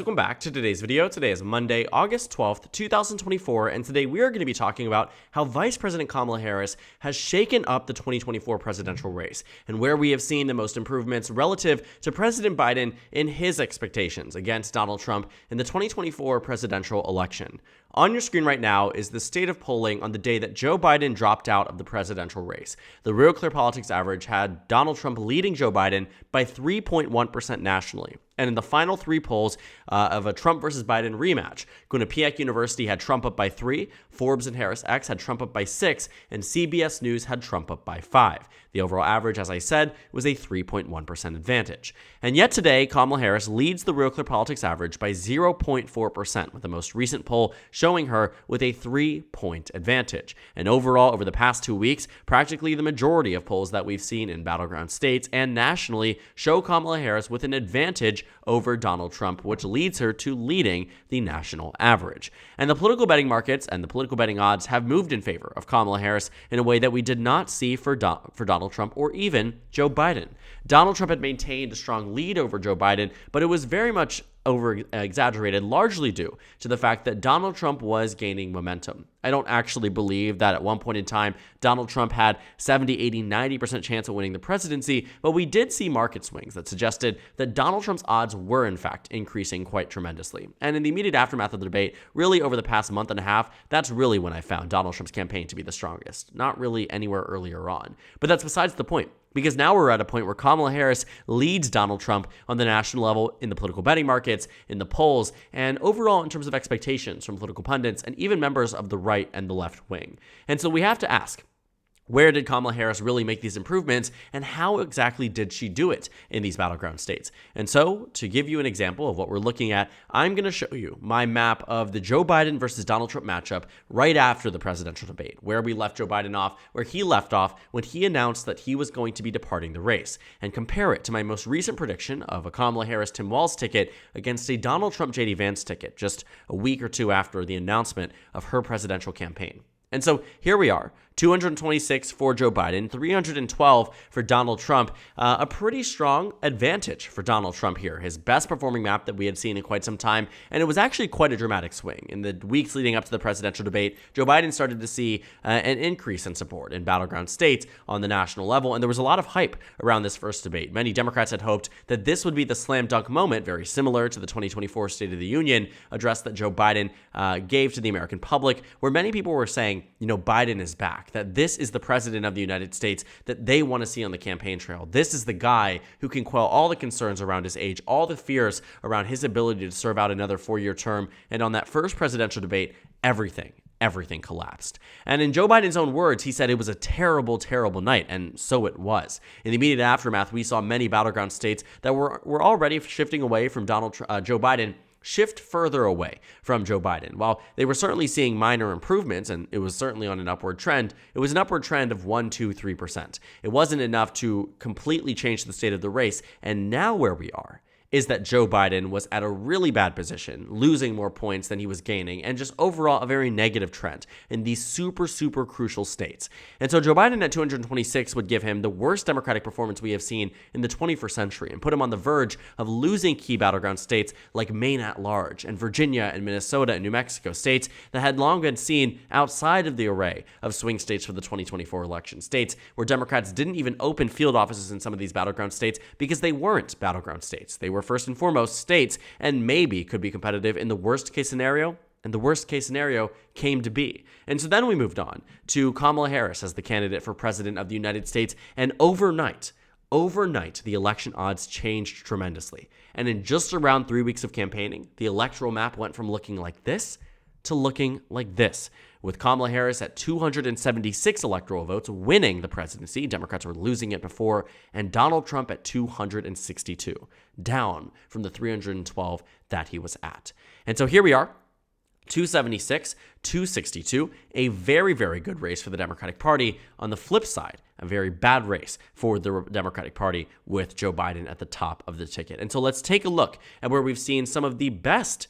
Welcome back to today's video. Today is Monday, August 12th, 2024, and today we are going to be talking about how Vice President Kamala Harris has shaken up the 2024 presidential race and where we have seen the most improvements relative to President Biden in his expectations against Donald Trump in the 2024 presidential election. On your screen right now is the state of polling on the day that Joe Biden dropped out of the presidential race. The Real Clear Politics average had Donald Trump leading Joe Biden by 3.1% nationally. And in the final three polls of a Trump versus Biden rematch, Quinnipiac University had Trump up by 3, Forbes and Harris X had Trump up by 6, and CBS News had Trump up by 5. The overall average, as I said, was a 3.1% advantage. And yet today, Kamala Harris leads the Real Clear Politics average by 0.4%, with the most recent poll showing her with a 3-point advantage. And overall, over the past 2 weeks, practically the majority of polls that we've seen in battleground states and nationally show Kamala Harris with an advantage over Donald Trump, which leads her to leading the national average. And the political betting markets and the political betting odds have moved in favor of Kamala Harris in a way that we did not see for Donald Trump or even Joe Biden. Donald Trump had maintained a strong lead over Joe Biden, but it was very much over-exaggerated, largely due to the fact that Donald Trump was gaining momentum. I don't actually believe that at one point in time, Donald Trump had 70, 80, 90% chance of winning the presidency, but we did see market swings that suggested that Donald Trump's odds were, in fact, increasing quite tremendously. And in the immediate aftermath of the debate, really over the past month and a half, that's really when I found Donald Trump's campaign to be the strongest, not really anywhere earlier on. But that's besides the point. Because now we're at a point where Kamala Harris leads Donald Trump on the national level in the political betting markets, in the polls, and overall in terms of expectations from political pundits and even members of the right and the left wing. And so we have to ask, where did Kamala Harris really make these improvements, and how exactly did she do it in these battleground states? And so, to give you an example of what we're looking at, I'm going to show you my map of the Joe Biden versus Donald Trump matchup right after the presidential debate, where we left Joe Biden off, where he left off when he announced that he was going to be departing the race, and compare it to my most recent prediction of a Kamala Harris-Tim Walz ticket against a Donald Trump-JD Vance ticket just a week or two after the announcement of her presidential campaign. And so here we are, 226 for Joe Biden, 312 for Donald Trump, a pretty strong advantage for Donald Trump here, his best performing map that we had seen in quite some time, and it was actually quite a dramatic swing. In the weeks leading up to the presidential debate, Joe Biden started to see an increase in support in battleground states on the national level, and there was a lot of hype around this first debate. Many Democrats had hoped that this would be the slam dunk moment, very similar to the 2024 State of the Union address that Joe Biden gave to the American public, where many people were saying, Biden is back, that this is the president of the United States that they want to see on the campaign trail. This is the guy who can quell all the concerns around his age, all the fears around his ability to serve out another 4-year term. And on that first presidential debate, everything collapsed. And in Joe Biden's own words, he said it was a terrible, terrible night, and so it was. In the immediate aftermath, we saw many battleground states that were already shifting away from Joe Biden shift further away from Joe Biden. While they were certainly seeing minor improvements, and it was certainly on an upward trend, it was an upward trend of 1%, 2%, 3%. It wasn't enough to completely change the state of the race. And now where we are is that Joe Biden was at a really bad position, losing more points than he was gaining, and just overall a very negative trend in these super, super crucial states. And so Joe Biden at 226 would give him the worst Democratic performance we have seen in the 21st century and put him on the verge of losing key battleground states like Maine at large and Virginia and Minnesota and New Mexico, states that had long been seen outside of the array of swing states for the 2024 election, states where Democrats didn't even open field offices in some of these battleground states because they weren't battleground states. They were first and foremost states and maybe could be competitive in the worst case scenario, and the worst case scenario came to be. And so then we moved on to Kamala Harris as the candidate for president of the United States, and overnight, the election odds changed tremendously. And in just around 3 weeks of campaigning, the electoral map went from looking like this to looking like this, with Kamala Harris at 276 electoral votes winning the presidency. Democrats were losing it before, and Donald Trump at 262, down from the 312 that he was at. And so here we are, 276, 262, a very, very good race for the Democratic Party. On the flip side, a very bad race for the Democratic Party with Joe Biden at the top of the ticket. And so let's take a look at where we've seen some of the best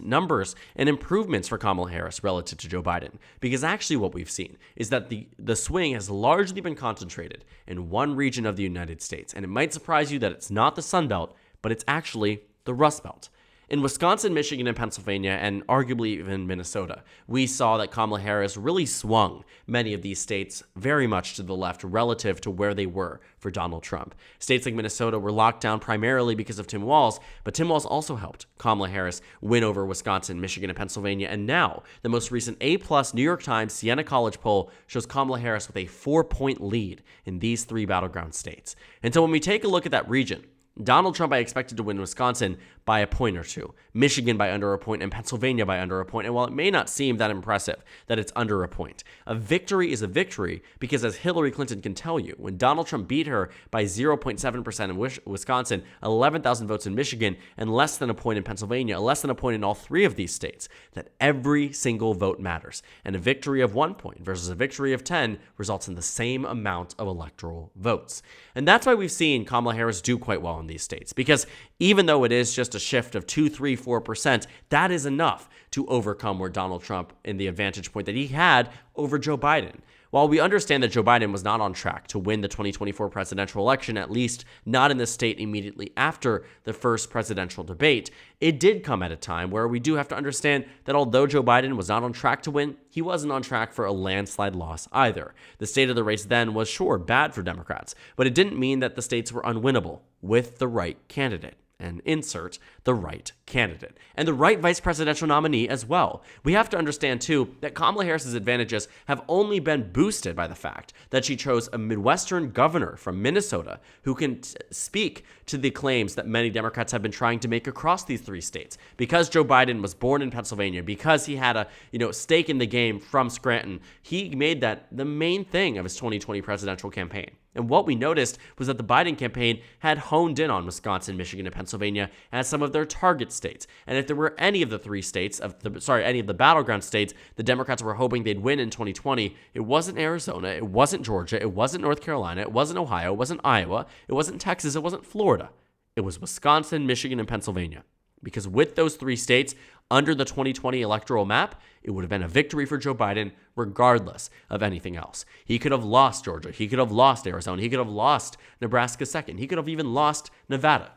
numbers and improvements for Kamala Harris relative to Joe Biden. Because actually what we've seen is that the swing has largely been concentrated in one region of the United States. And it might surprise you that it's not the Sun Belt, but it's actually the Rust Belt. In Wisconsin, Michigan, and Pennsylvania, and arguably even Minnesota, we saw that Kamala Harris really swung many of these states very much to the left relative to where they were for Donald Trump. States like Minnesota were locked down primarily because of Tim Walz, but Tim Walz also helped Kamala Harris win over Wisconsin, Michigan, and Pennsylvania. And now, the most recent A-plus New York Times Siena College poll shows Kamala Harris with a 4-point lead in these 3 battleground states. And so when we take a look at that region, Donald Trump I expected to win Wisconsin by a point or 2, Michigan by under a point, and Pennsylvania by under a point. And while it may not seem that impressive that it's under a point, a victory is a victory because, as Hillary Clinton can tell you, when Donald Trump beat her by 0.7% in Wisconsin, 11,000 votes in Michigan, and less than a point in Pennsylvania, less than a point in all 3 of these states, that every single vote matters. And a victory of 1 point versus a victory of 10 results in the same amount of electoral votes. And that's why we've seen Kamala Harris do quite well in these states, because even though it is just a shift of 2, 3, 4%, that is enough to overcome where Donald Trump in the advantage point that he had over Joe Biden. While we understand that Joe Biden was not on track to win the 2024 presidential election, at least not in the state immediately after the first presidential debate, it did come at a time where we do have to understand that although Joe Biden was not on track to win, he wasn't on track for a landslide loss either. The state of the race then was sure bad for Democrats, but it didn't mean that the states were unwinnable with the right candidate. And insert the right candidate and the right vice presidential nominee as well. We have to understand, too, that Kamala Harris's advantages have only been boosted by the fact that she chose a Midwestern governor from Minnesota who can speak to the claims that many Democrats have been trying to make across these 3 states. Because Joe Biden was born in Pennsylvania, because he had a stake in the game from Scranton, he made that the main thing of his 2020 presidential campaign. And what we noticed was that the Biden campaign had honed in on Wisconsin, Michigan, and Pennsylvania as some of their target states. And if there were any of the 3 states, any of the battleground states, the Democrats were hoping they'd win in 2020, it wasn't Arizona, it wasn't Georgia, it wasn't North Carolina, it wasn't Ohio, it wasn't Iowa, it wasn't Texas, it wasn't Florida. It was Wisconsin, Michigan, and Pennsylvania. Because with those 3 states under the 2020 electoral map, it would have been a victory for Joe Biden regardless of anything else. He could have lost Georgia. He could have lost Arizona. He could have lost Nebraska second. He could have even lost Nevada.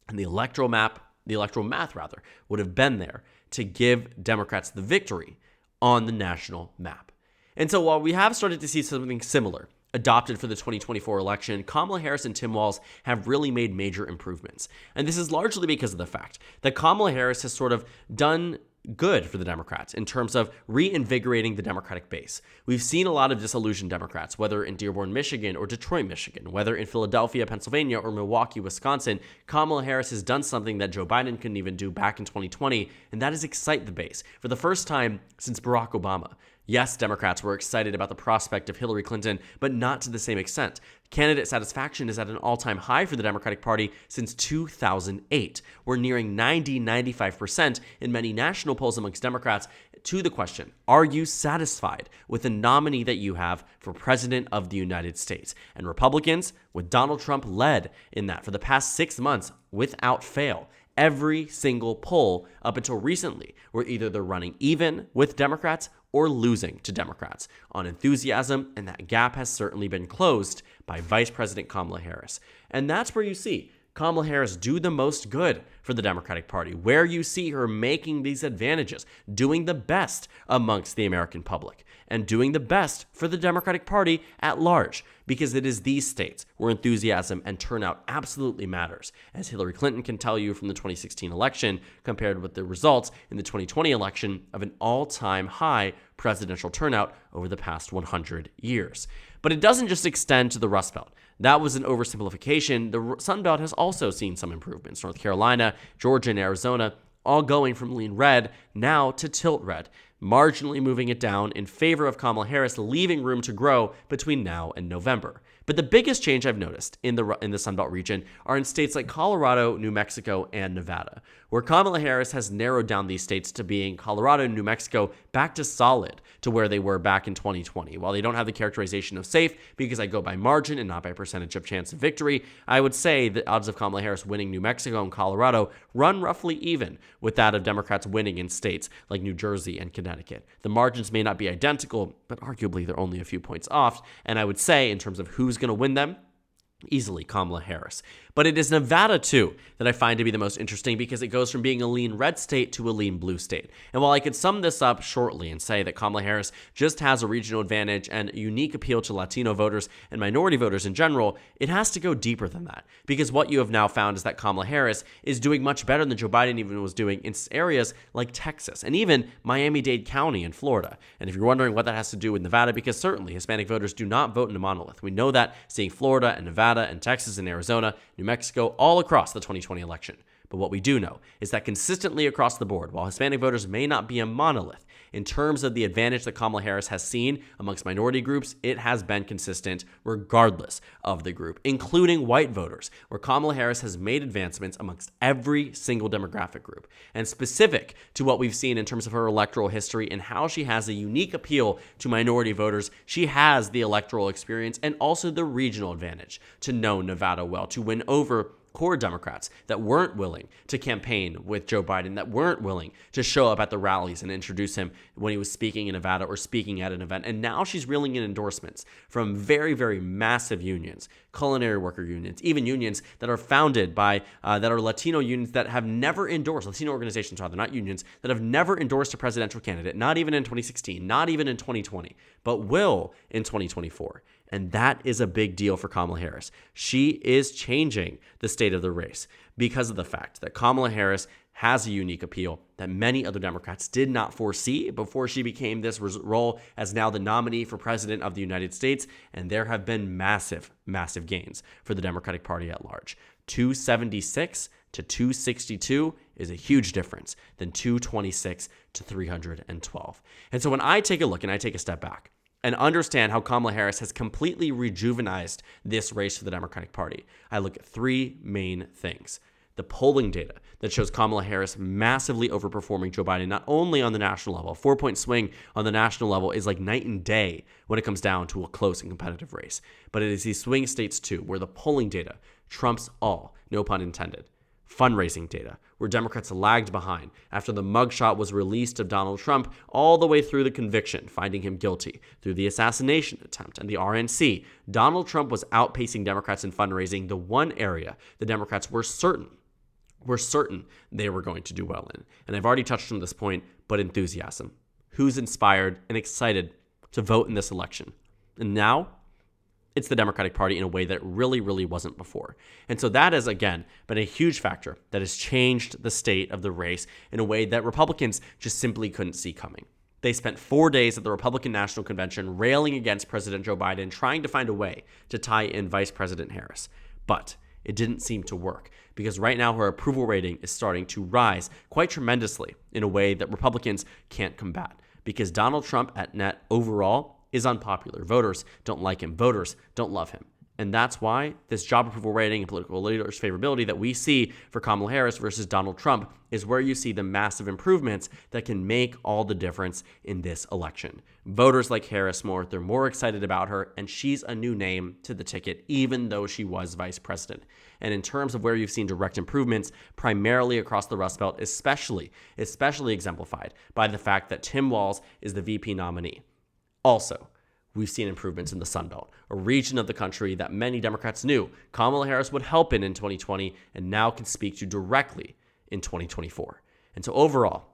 And the electoral math, would have been there to give Democrats the victory on the national map. And so while we have started to see something similar adopted for the 2024 election, Kamala Harris and Tim Walz have really made major improvements. And this is largely because of the fact that Kamala Harris has sort of done good for the Democrats in terms of reinvigorating the Democratic base. We've seen a lot of disillusioned Democrats, whether in Dearborn, Michigan, or Detroit, Michigan, whether in Philadelphia, Pennsylvania, or Milwaukee, Wisconsin. Kamala Harris has done something that Joe Biden couldn't even do back in 2020, and that is excite the base for the first time since Barack Obama. Yes, Democrats were excited about the prospect of Hillary Clinton, but not to the same extent. Candidate satisfaction is at an all-time high for the Democratic Party since 2008. We're nearing 95% in many national polls amongst Democrats to the question, are you satisfied with the nominee that you have for President of the United States? And Republicans, with Donald Trump led in that for the past 6 months without fail, every single poll up until recently were either they're running even with Democrats or losing to Democrats on enthusiasm, and that gap has certainly been closed by Vice President Kamala Harris. And that's where you see Kamala Harris do the most good for the Democratic Party, where you see her making these advantages, doing the best amongst the American public, and doing the best for the Democratic Party at large, because it is these states where enthusiasm and turnout absolutely matters, as Hillary Clinton can tell you from the 2016 election, compared with the results in the 2020 election of an all-time high presidential turnout over the past 100 years. But it doesn't just extend to the Rust Belt. That was an oversimplification. The Sun Belt has also seen some improvements. North Carolina, Georgia, and Arizona all going from lean red now to tilt red, marginally moving it down in favor of Kamala Harris, leaving room to grow between now and November. But the biggest change I've noticed in the Sun Belt region are in states like Colorado, New Mexico, and Nevada, where Kamala Harris has narrowed down these states to being Colorado and New Mexico back to solid to where they were back in 2020. While they don't have the characterization of safe because I go by margin and not by percentage of chance of victory, I would say the odds of Kamala Harris winning New Mexico and Colorado run roughly even with that of Democrats winning in states like New Jersey and Connecticut. The margins may not be identical, but arguably they're only a few points off. And I would say in terms of who's going to win them, Easily Kamala Harris. But it is Nevada, too, that I find to be the most interesting because it goes from being a lean red state to a lean blue state. And while I could sum this up shortly and say that Kamala Harris just has a regional advantage and a unique appeal to Latino voters and minority voters in general, it has to go deeper than that. Because what you have now found is that Kamala Harris is doing much better than Joe Biden even was doing in areas like Texas and even Miami-Dade County in Florida. And if you're wondering what that has to do with Nevada, because certainly Hispanic voters do not vote in a monolith. We know that seeing Florida and Nevada and Texas and Arizona, New Mexico, all across the 2020 election. But what we do know is that consistently across the board, while Hispanic voters may not be a monolith, in terms of the advantage that Kamala Harris has seen amongst minority groups, it has been consistent regardless of the group, including white voters, where Kamala Harris has made advancements amongst every single demographic group. And specific to what we've seen in terms of her electoral history and how she has a unique appeal to minority voters, she has the electoral experience and also the regional advantage to know Nevada well, to win over core Democrats that weren't willing to campaign with Joe Biden, that weren't willing to show up at the rallies and introduce him when he was speaking in Nevada or speaking at an event. And now she's reeling in endorsements from very, very massive unions, culinary worker unions, even unions that are founded by, that are Latino unions that have never endorsed, Latino organizations rather, not unions, that have never endorsed a presidential candidate, not even in 2016, not even in 2020, but will in 2024. And that is a big deal for Kamala Harris. She is changing the state of the race because of the fact that Kamala Harris has a unique appeal that many other Democrats did not foresee before she became this role as now the nominee for president of the United States. And there have been massive, massive gains for the Democratic Party at large. 276 to 262 is a huge difference than 226 to 312. And so when I take a look and I take a step back, and understand how Kamala Harris has completely rejuvenized this race for the Democratic Party, I look at three main things. The polling data that shows Kamala Harris massively overperforming Joe Biden, not only on the national level. A 4-point swing on the national level is like night and day when it comes down to a close and competitive race. But it is these swing states too, where the polling data trumps all, no pun intended. Fundraising data, where Democrats lagged behind after the mugshot was released of Donald Trump all the way through the conviction, finding him guilty, through the assassination attempt and the RNC. Donald Trump was outpacing Democrats in fundraising, the one area the Democrats were certain they were going to do well in. And I've already touched on this point, but enthusiasm. Who's inspired and excited to vote in this election? And now, it's the Democratic Party in a way that really, really wasn't before. And so that has, again, been a huge factor that has changed the state of the race in a way that Republicans just simply couldn't see coming. They spent 4 days at the Republican National Convention railing against President Joe Biden, trying to find a way to tie in Vice President Harris. But it didn't seem to work because right now her approval rating is starting to rise quite tremendously in a way that Republicans can't combat because Donald Trump at net overall is unpopular. Voters don't like him. Voters don't love him. And that's why this job approval rating and political leaders' favorability that we see for Kamala Harris versus Donald Trump is where you see the massive improvements that can make all the difference in this election. Voters like Harris more, they're more excited about her, and she's a new name to the ticket, even though she was vice president. And in terms of where you've seen direct improvements, primarily across the Rust Belt, especially exemplified by the fact that Tim Walz is the VP nominee. Also, we've seen improvements in the Sun Belt, a region of the country that many Democrats knew Kamala Harris would help in 2020 and now can speak to directly in 2024. And so overall,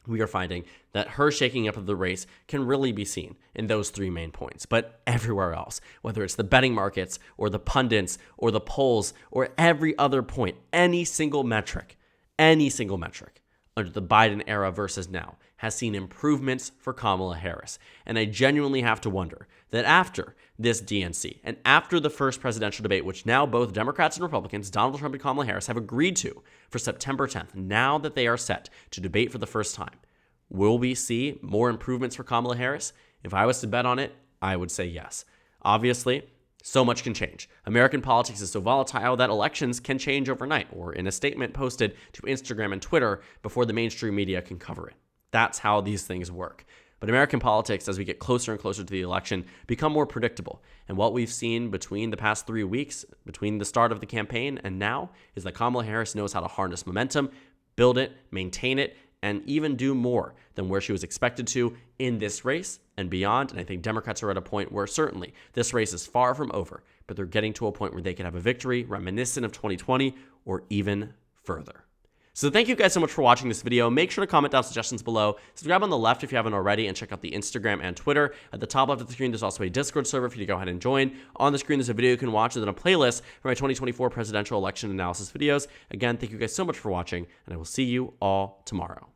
we are finding that her shaking up of the race can really be seen in those three main points. But everywhere else, whether it's the betting markets or the pundits or the polls or every other point, any single metric under the Biden era versus now has seen improvements for Kamala Harris. And I genuinely have to wonder that after this DNC and after the first presidential debate, which now both Democrats and Republicans, Donald Trump and Kamala Harris, have agreed to for September 10th, now that they are set to debate for the first time, will we see more improvements for Kamala Harris? If I was to bet on it, I would say yes. Obviously, so much can change. American politics is so volatile that elections can change overnight or in a statement posted to Instagram and Twitter before the mainstream media can cover it. That's how these things work. But American politics, as we get closer and closer to the election, become more predictable. And what we've seen between the past 3 weeks, between the start of the campaign and now, is that Kamala Harris knows how to harness momentum, build it, maintain it, and even do more than where she was expected to in this race and beyond. And I think Democrats are at a point where certainly this race is far from over, but they're getting to a point where they could have a victory reminiscent of 2020 or even further. So thank you guys so much for watching this video. Make sure to comment down suggestions below. Subscribe on the left if you haven't already, and check out the Instagram and Twitter. At the top left of the screen, there's also a Discord server for you to go ahead and join. On the screen, there's a video you can watch, and then a playlist for my 2024 presidential election analysis videos. Again, thank you guys so much for watching, and I will see you all tomorrow.